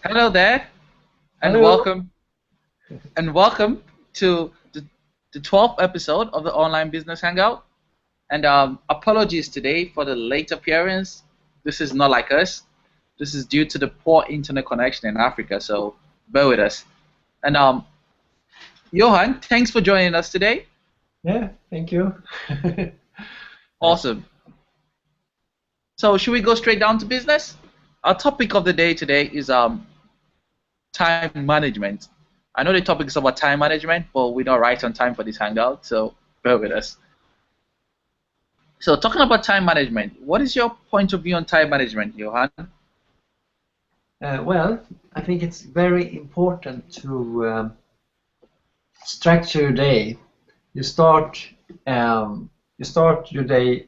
Hello there, and Hello. welcome to the 12th episode of the Online Business Hangout. And apologies today for the late appearance. This is not like us. This is due to the poor internet connection in Africa, so bear with us. And Johan, thanks for joining us today. Yeah, thank you. Nice. Awesome. So should we go straight down to business? Our topic of the day today is time management. I know the topic is about time management, but we're not right on time for this hangout, so bear with us. So talking about time management, what is your point of view on time management, Johan? Well, I think it's very important to structure your day. You start you start your day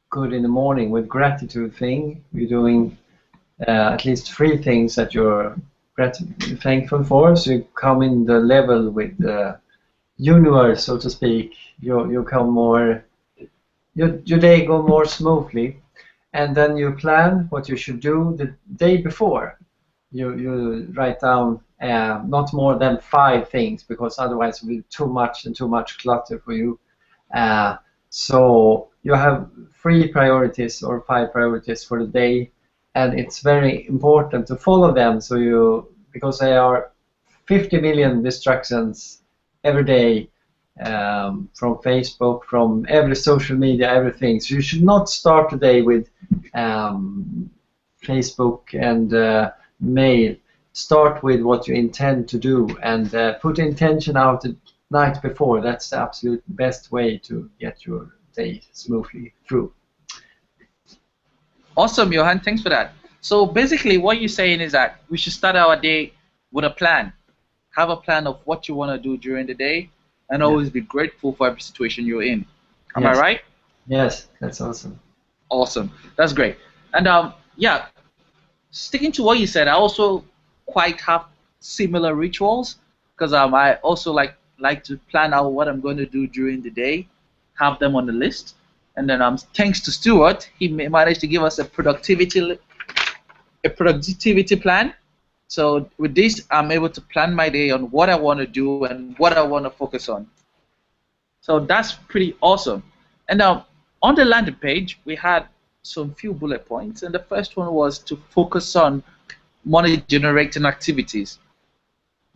good in the morning with gratitude thing. You're doing at least three things that you're thankful for. So you come in the level with the universe, so to speak. You come more. Your day go more smoothly, and then you plan what you should do the day before. You write down not more than five things because otherwise it will be too much and too much clutter for you. Uh, so you have three priorities or five priorities for the day, and it's very important to follow them. So you because there are 50 million distractions every day from Facebook, from every social media, everything. So you should not start the day with Facebook and mail. Start with what you intend to do and put intention out the night before. That's the absolute best way to get your day smoothly through. Awesome, Johan. Thanks for that. So basically, what you're saying is that we should start our day with a plan. Have a plan of what you want to do during the day, and Yeah. always be grateful for every situation you're in. Am I Yes. right? Yes. That's awesome. Awesome. That's great. And yeah, sticking to what you said, I also quite have similar rituals because I also like to plan out what I'm going to do during the day, have them on the list, and then thanks to Stuart, he managed to give us a productivity plan. So with this, I'm able to plan my day on what I want to do and what I want to focus on. So that's pretty awesome. And on the landing page, we had some few bullet points, and the first one was to focus on money generating activities.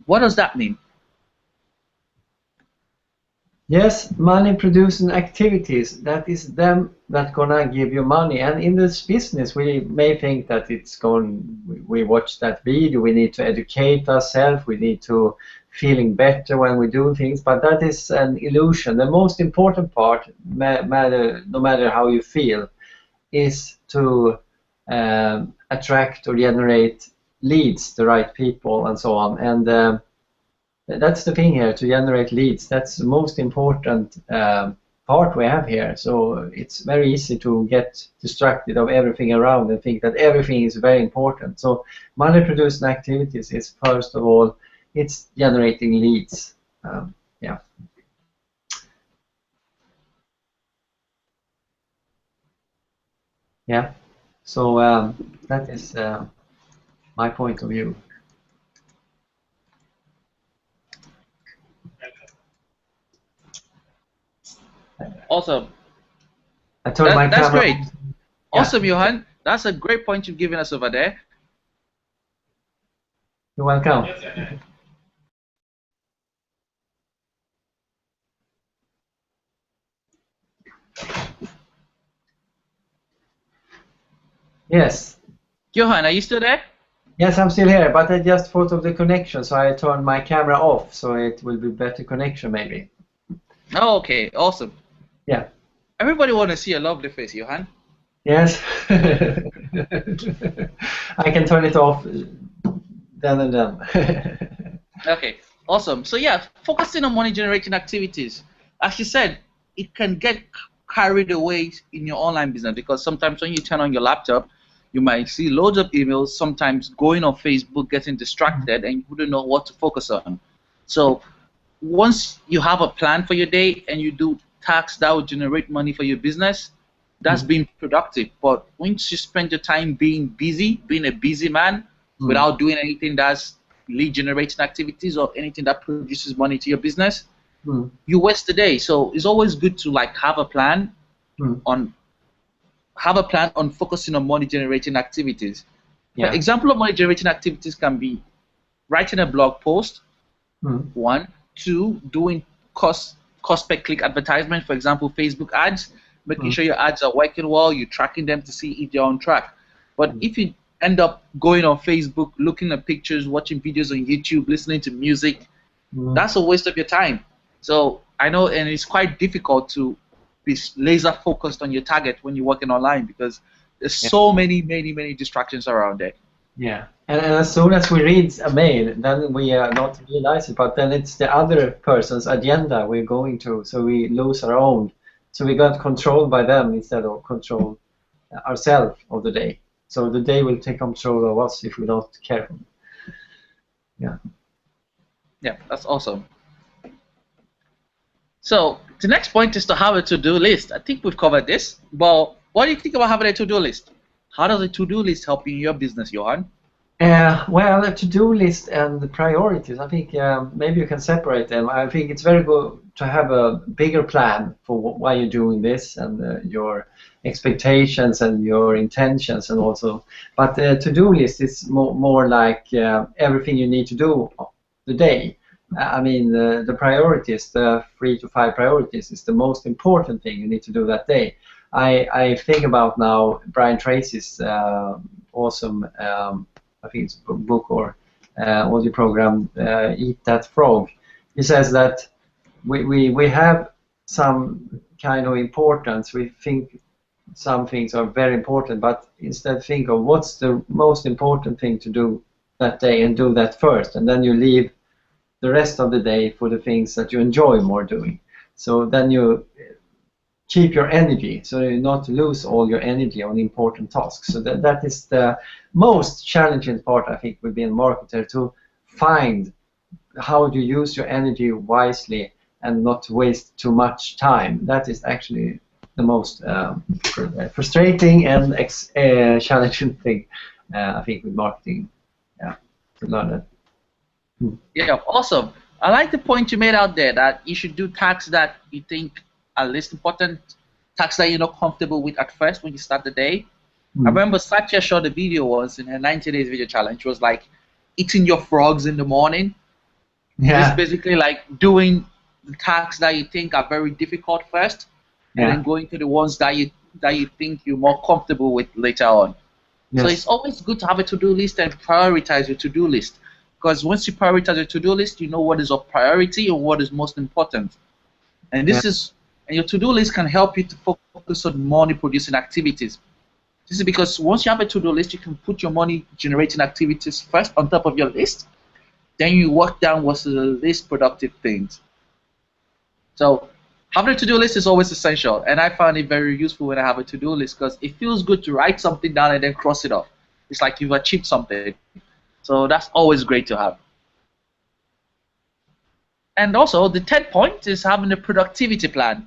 What does that mean? Yes, money producing activities, that is them that gonna give you money. And in this business, we may think that it's going, we watch that video, we need to educate ourselves, we need to feeling better when we do things, but that is an illusion. The most important part, no matter how you feel, is to attract or generate leads, the right people, and so on. And that's the thing here, to generate leads. That's the most important part we have here. So it's very easy to get distracted of everything around and think that everything is very important. So money producing activities is first of all, it's generating leads. Yeah. Yeah. So that is my point of view. Awesome. I turned my That's camera great. on. Yeah. Awesome, Johan. That's a great point you've given us over there. You're welcome. Yes. Johan, are you still there? Yes, I'm still here, but I just thought of the connection, so I turned my camera off, so it will be better connection maybe. Oh, okay. Awesome. Yeah. Everybody want to see a lovely face, Johan. Yes. I can turn it off then and then. Okay, awesome. So yeah, focusing on money generating activities. As you said, it can get carried away in your online business because sometimes when you turn on your laptop, you might see loads of emails, sometimes going on Facebook, getting distracted, and you wouldn't know what to focus on. So once you have a plan for your day and you do tasks that will generate money for your business, that's being productive. But once you spend your time being busy, being a busy man, without doing anything that's lead generating activities or anything that produces money to your business, you waste the day. So it's always good to like have a plan on focusing on money generating activities. For example of money generating activities can be writing a blog post, 1, 2, doing cost per click advertisement, for example, Facebook ads, making sure your ads are working well, you're tracking them to see if they're on track. But if you end up going on Facebook, looking at pictures, watching videos on YouTube, listening to music, that's a waste of your time. So I know, and it's quite difficult to be laser focused on your target when you're working online because there's so many distractions around there. Yeah, and as soon as we read a mail, then we not realize it, but then it's the other person's agenda we're going to, so we lose our own. So we got controlled by them instead of control ourselves of the day. So the day will take control of us if we're not careful. Yeah. Yeah, that's awesome. So the next point is to have a to-do list. I think we've covered this, but what do you think about having a to-do list? How does a to-do list help in your business, Johan? Well, a to-do list and the priorities, I think maybe you can separate them. I think it's very good to have a bigger plan for why you're doing this and your expectations and your intentions and also. But the to-do list is more like everything you need to do the day. I mean, the priorities, the 3 to 5 priorities is the most important thing you need to do that day. I think about now Brian Tracy's awesome, I think it's a book or audio program, Eat That Frog. He says that we have some kind of importance. We think some things are very important, but instead think of what's the most important thing to do that day and do that first, and then you leave the rest of the day for the things that you enjoy more doing. So then you keep your energy, so you not lose all your energy on important tasks. So that is the most challenging part, I think, with being a marketer, to find how you use your energy wisely and not waste too much time. That is actually the most frustrating and challenging thing, I think, with marketing. Yeah, to learn that. Yeah, awesome. I like the point you made out there that you should do tasks that you think are least important, tasks that you're not comfortable with at first when you start the day. I remember Satya showed a video once in her 90 days video challenge. It was like eating your frogs in the morning. Yeah. It's basically like doing the tasks that you think are very difficult first, and then going to the ones that you think you're more comfortable with later on. Yes. So it's always good to have a to-do list and prioritize your to-do list. Because once you prioritize your to-do list, you know what is of priority and what is most important. And and your to-do list can help you to focus on money-producing activities. This is because once you have a to-do list, you can put your money-generating activities first on top of your list. Then you work down what's the least productive things. So having a to-do list is always essential, and I find it very useful when I have a to-do list because it feels good to write something down and then cross it off. It's like you've achieved something. So that's always great to have. And also, the third point is having a productivity plan.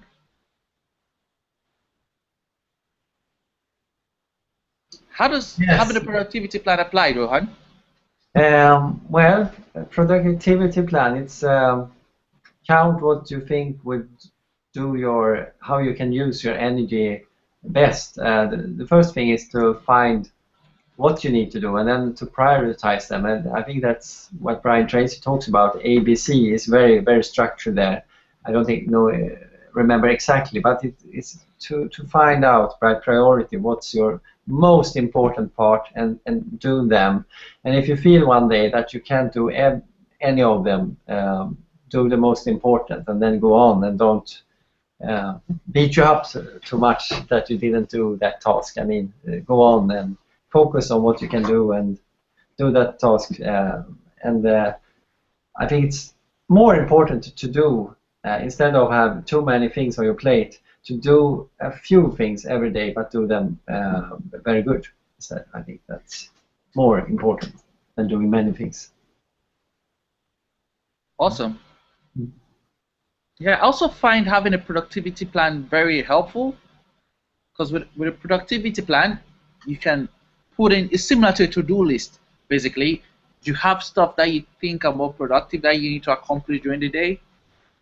How does having a productivity plan apply, Rohan? Well, a productivity plan, it's count what you think would do how you can use your energy best. The first thing is to find what you need to do and then to prioritize them, and I think that's what Brian Tracy talks about. ABC is very, very structured there. I don't remember exactly, but it's to find out by priority what's your most important part and do them. And if you feel one day that you can't do any of them, do the most important and then go on, and don't beat you up too much that you didn't do that task. I mean, go on and focus on what you can do and do that task. I think it's more important to do, instead of have too many things on your plate, to do a few things every day, but do them very good. So I think that's more important than doing many things. Awesome. Yeah, I also find having a productivity plan very helpful, because with a productivity plan, you can put in, it's similar to a to-do list. basically. You have stuff that you think are more productive that you need to accomplish during the day.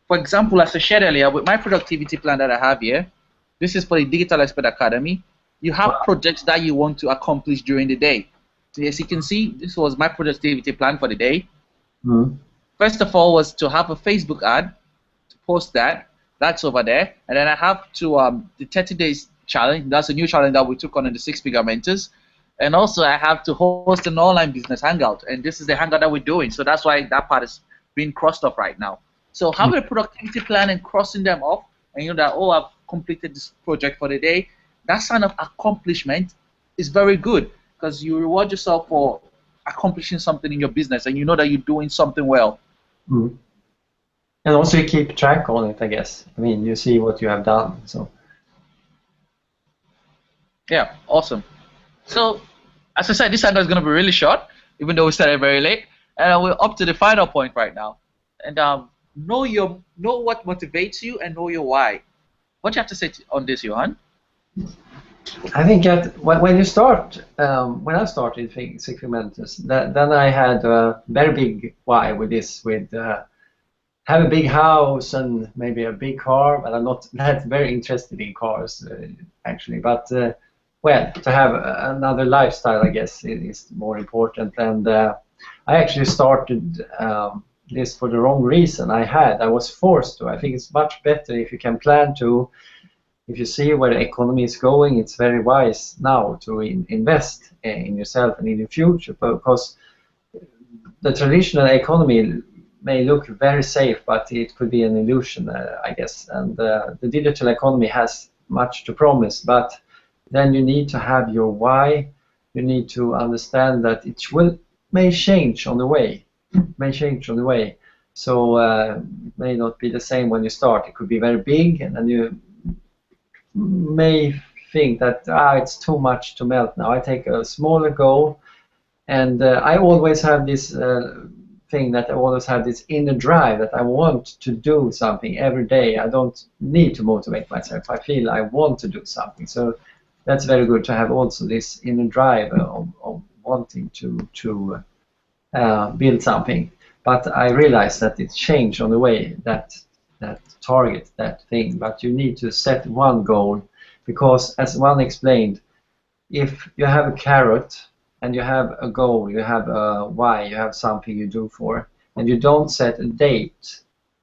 For example, as I shared earlier, with my productivity plan that I have here, this is for the Digital Expert Academy. You have Wow. projects that you want to accomplish during the day. So as you can see, this was my productivity plan for the day. Mm. First of all was to have a Facebook ad, to post that. That's over there. And then I have to the 30 days challenge. That's a new challenge that we took on in the Six Figure Mentors. And also I have to host an online business hangout. And this is the hangout that we're doing. So that's why that part is being crossed off right now. So having a productivity plan and crossing them off, and you know that, oh, I've completed this project for the day, that sign of accomplishment is very good because you reward yourself for accomplishing something in your business and you know that you're doing something well. Mm. And also you keep track on it, I guess. I mean, you see what you have done. So Yeah, awesome. So, as I said, this hangout is going to be really short, even though we started very late. And we're up to the final point right now. And know what motivates you and know your why. What do you have to say on this, Johan? I think that when you start, when I started Six Figure Mentors, then I had a very big why with this, with have a big house and maybe a big car, but I'm not that very interested in cars actually. But well, to have another lifestyle, I guess, is more important. And I actually started this for the wrong reason. I was forced to. I think it's much better if you can plan to. If you see where the economy is going, it's very wise now to invest in yourself and in your future, because the traditional economy may look very safe, but it could be an illusion, I guess. And the digital economy has much to promise, but then you need to have your why. You need to understand that it may change on the way. So it may not be the same when you start. It could be very big, and then you may think that it's too much to melt now. I take a smaller goal, and I always have this thing that I always have this inner drive that I want to do something every day. I don't need to motivate myself. I feel I want to do something. So that's very good to have also this inner drive of wanting to build something. But I realize that it's changed on the way, that target, that thing, but you need to set one goal, because as one explained, if you have a carrot and you have a goal, you have a why, you have something you do for, and you don't set a date,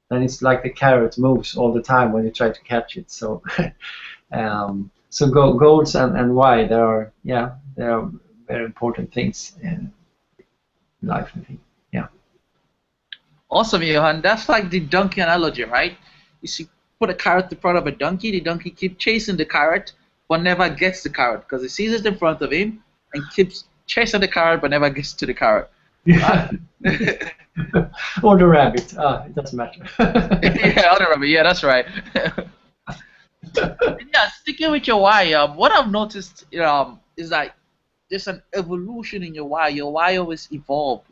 then it's like the carrot moves all the time when you try to catch it. So goals and why, they are very important things in life, I think. Awesome, Johan. That's like the donkey analogy, right? You see, put a carrot in front of a donkey. The donkey keeps chasing the carrot, but never gets the carrot because he sees it in front of him and keeps chasing the carrot, but never gets to the carrot. Yeah. Or the rabbit. It doesn't matter. Yeah, or the rabbit. Yeah, that's right. Yeah, sticking with your why. What I've noticed is that there's an evolution in your why. Your why always evolve.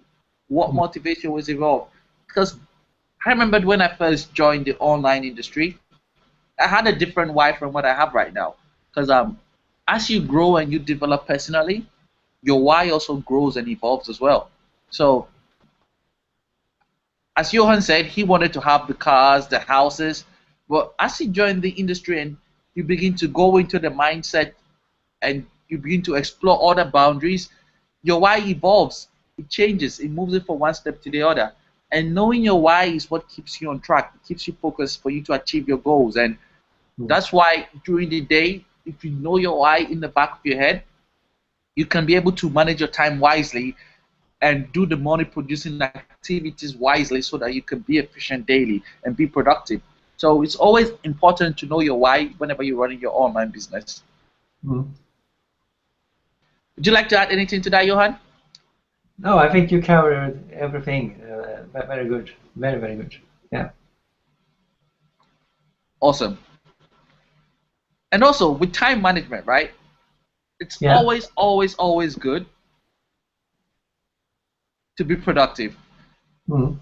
What motivates you always evolve. Because I remembered when I first joined the online industry, I had a different why from what I have right now. Because as you grow and you develop personally, your why also grows and evolves as well. So, as Johan said, he wanted to have the cars, the houses, but as you join the industry and you begin to go into the mindset and you begin to explore other boundaries, your why evolves. It changes. It moves it from one step to the other. And knowing your why is what keeps you on track. It keeps you focused for you to achieve your goals. And that's why during the day, if you know your why in the back of your head, you can be able to manage your time wisely and do the money producing activities wisely so that you can be efficient daily and be productive. So it's always important to know your why whenever you're running your online business. Mm. Would you like to add anything to that, Johan? No, I think you covered everything. Very good. Very, very good. Yeah. Awesome. And also with time management, right? It's always, always, always good to be productive. Mm.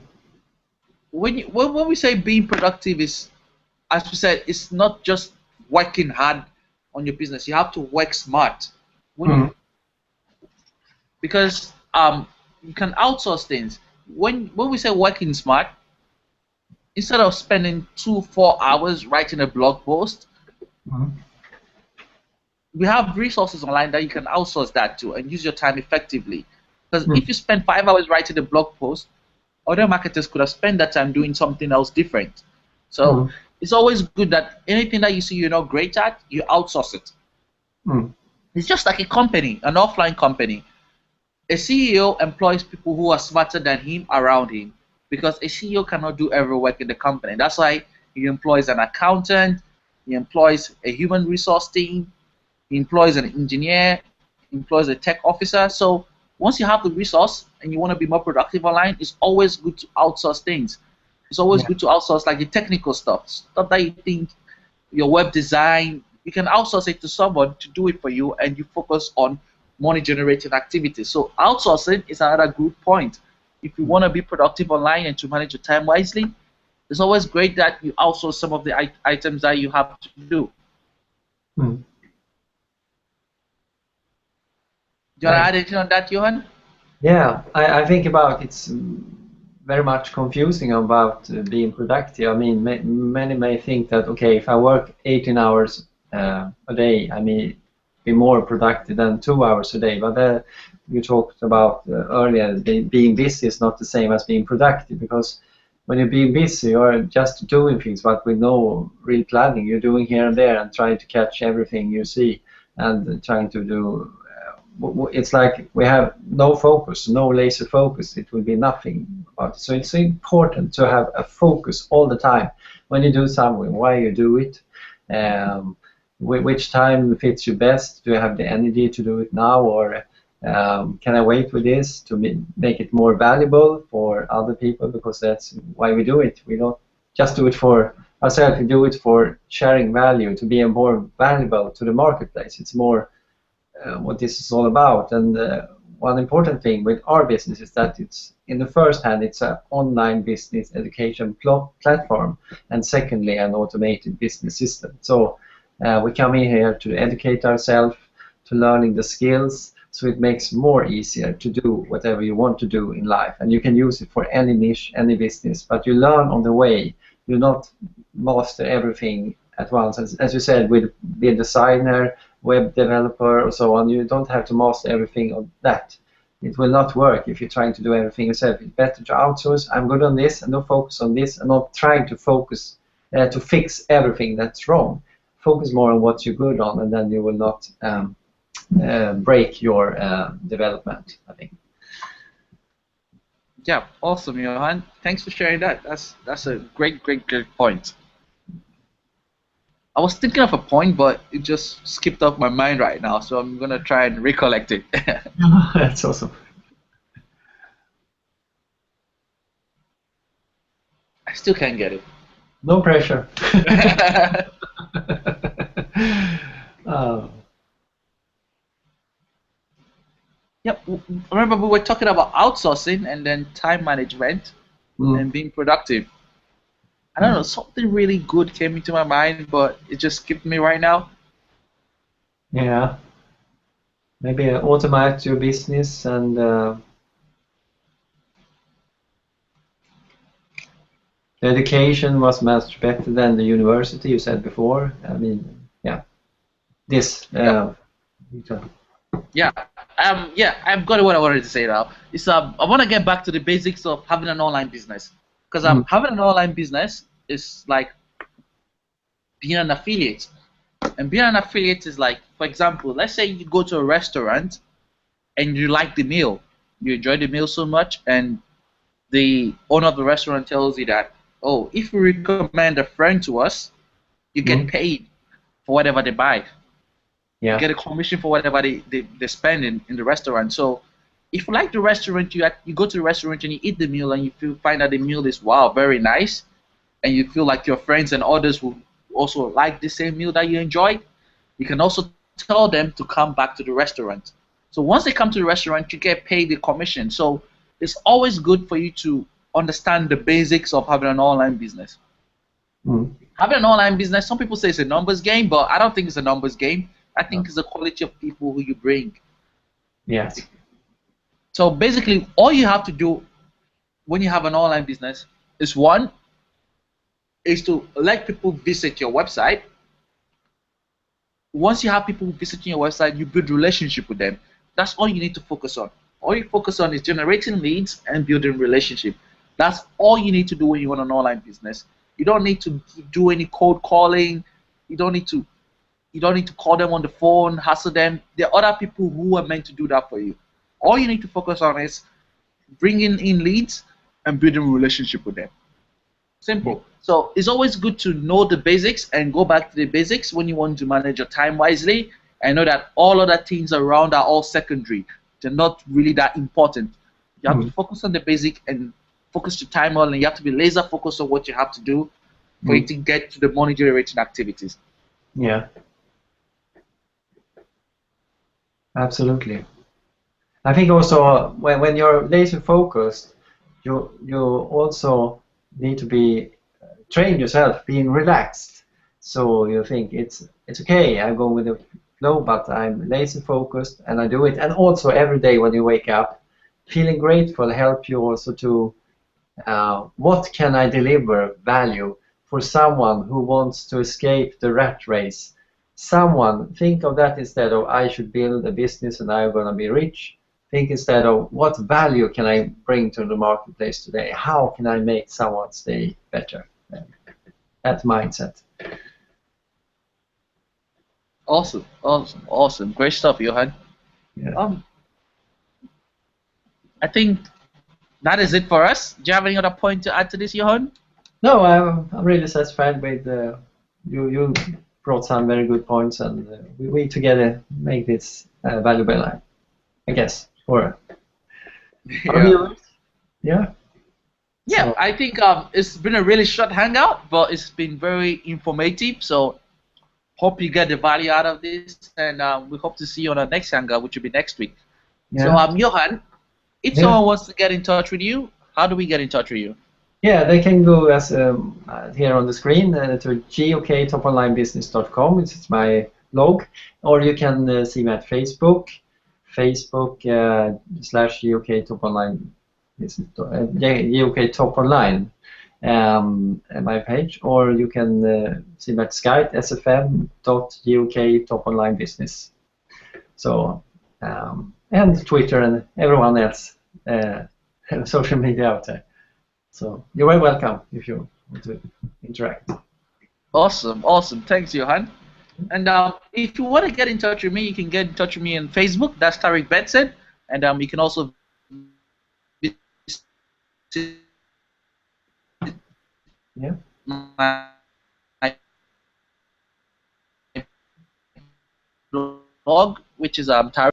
When we say being productive is, as we said, it's not just working hard on your business. You have to work smart. Because you can outsource things. When we say working smart, instead of spending 4 hours writing a blog post, Mhm. we have resources online that you can outsource that to and use your time effectively. Because Mm. if you spend 5 hours writing a blog post, other marketers could have spent that time doing something else different. So Mm. it's always good that anything that you see you're not great at, you outsource it. Mm. It's just like a company, an offline company. A CEO employs people who are smarter than him around him because a CEO cannot do every work in the company. That's why he employs an accountant, he employs a human resource team, he employs an engineer, he employs a tech officer. So once you have the resource and you want to be more productive online, it's always good to outsource things. It's always Yeah. good to outsource like the technical stuff that you think your web design, you can outsource it to someone to do it for you and you focus on money generating activities. So outsourcing is another good point. If you want to be productive online and to manage your time wisely, it's always great that you outsource some of the items that you have to do. Mm. Do you want to add anything on that, Johan? Yeah, I think about it's very much confusing about being productive. I mean, many may think that, okay, if I work 18 hours a day, I may be more productive than 2 hours a day. But you talked about earlier, being busy is not the same as being productive, because when you're being busy, you're just doing things, but with no real planning. You're doing here and there and trying to catch everything you see and trying to do it's like we have no focus, no laser focus. It will be nothing about it. So it's important to have a focus all the time when you do something, why you do it, which time fits you best. Do you have the energy to do it now, or can I wait with this to make it more valuable for other people? Because that's why we do it. We don't just do it for ourselves. We do it for sharing value, to be more valuable to the marketplace. It's more what this is all about. And one important thing with our business is that it's, in the first hand, it's an online business education platform, and secondly, an automated business system. So we come in here to educate ourselves, to learning the skills, so it makes more easier to do whatever you want to do in life. And you can use it for any niche, any business, but you learn on the way. You not master everything at once. As you said, with be a designer, web developer, or so on, you don't have to master everything of that. It will not work if you're trying to do everything yourself. It's better to outsource. I'm good on this, and not focus on this, and not trying to focus to fix everything that's wrong. Focus more on what you're good on, and then you will not break your development, I think. Yeah, awesome, Johan. Thanks for sharing that. That's a great point. I was thinking of a point, but it just skipped off my mind right now, so I'm gonna try and recollect it. That's awesome. I still can't get it. No pressure. uh, Yep. Remember we were talking about outsourcing and then time management and being productive. I don't know, something really good came into my mind, but it just skipped me right now. Yeah. Maybe automate your business, and the education was much better than the university, you said before. I mean, yeah. This. Yeah. Yeah, I've got what I wanted to say now. It's I want to get back to the basics of having an online business, because having an online business is like being an affiliate, and being an affiliate is like, for example, let's say you go to a restaurant and you like the meal, you enjoy the meal so much, and the owner of the restaurant tells you that, oh, if you recommend a friend to us, you get paid for whatever they buy. Yeah. You get a commission for whatever they spend in the restaurant. So if you like the restaurant, you go to the restaurant and you eat the meal and you find that the meal is, wow, very nice, and you feel like your friends and others will also like the same meal that you enjoyed, you can also tell them to come back to the restaurant. So once they come to the restaurant, you get paid the commission. So it's always good for you to understand the basics of having an online business. Having an online business, some people say it's a numbers game, but I don't think it's a numbers game. I think it's the quality of people who you bring. Yes. So basically, all you have to do when you have an online business is one is to let people visit your website. Once you have people visiting your website, you build relationship with them. That's all you need to focus on. All you focus on is generating leads and building relationship. That's all you need to do when you want an online business. You don't need to do any cold calling. You don't need to call them on the phone, hassle them. There are other people who are meant to do that for you. All you need to focus on is bringing in leads and building a relationship with them. Simple. So it's always good to know the basics and go back to the basics when you want to manage your time wisely and know that all other things around are all secondary. They're not really that important. You have to focus on the basic and focus your time on, and you have to be laser focused on what you have to do for you to get to the money generating activities. Yeah. Absolutely. I think also when you're laser focused, you also need to be train yourself being relaxed. So you think it's okay, I go with the flow, but I'm laser focused and I do it. And also every day when you wake up, feeling grateful help you also to what can I deliver value for someone who wants to escape the rat race. Someone, think of that instead of I should build a business and I'm going to be rich. Think instead of what value can I bring to the marketplace today? How can I make someone's day better? That mindset. Awesome, awesome, awesome. Great stuff, Johan. Yeah. I think that is it for us. Do you have any other point to add to this, Johan? No, I'm really satisfied with you brought some very good points, and we together make this valuable, I guess, for our viewers. Yeah. Yeah, so, I think it's been a really short hangout, but it's been very informative. So hope you get the value out of this, and we hope to see you on our next hangout, which will be next week. Yeah. So Johan, if someone wants to get in touch with you, how do we get in touch with you? Yeah, they can go as here on the screen to goktoponlinebusiness.com. It's my blog, or you can see me at Facebook /GOK Top Online, my page, or you can see me at Skype sfm.goktoponlinebusiness. So and Twitter and everyone else social media out there. So you're very welcome if you want to interact. Awesome, awesome. Thanks, Johan. And if you want to get in touch with me, you can get in touch with me on Facebook. That's Tariq Betson. And you can also yeah. my blog, which is Tariq.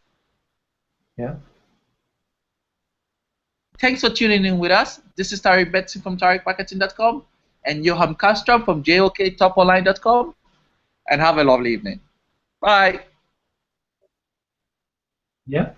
Yeah. Thanks for tuning in with us. This is Tariq Betson from TariqMarketing.com and Johan Castro from JOKTopOnline.com. And have a lovely evening. Bye. Yeah.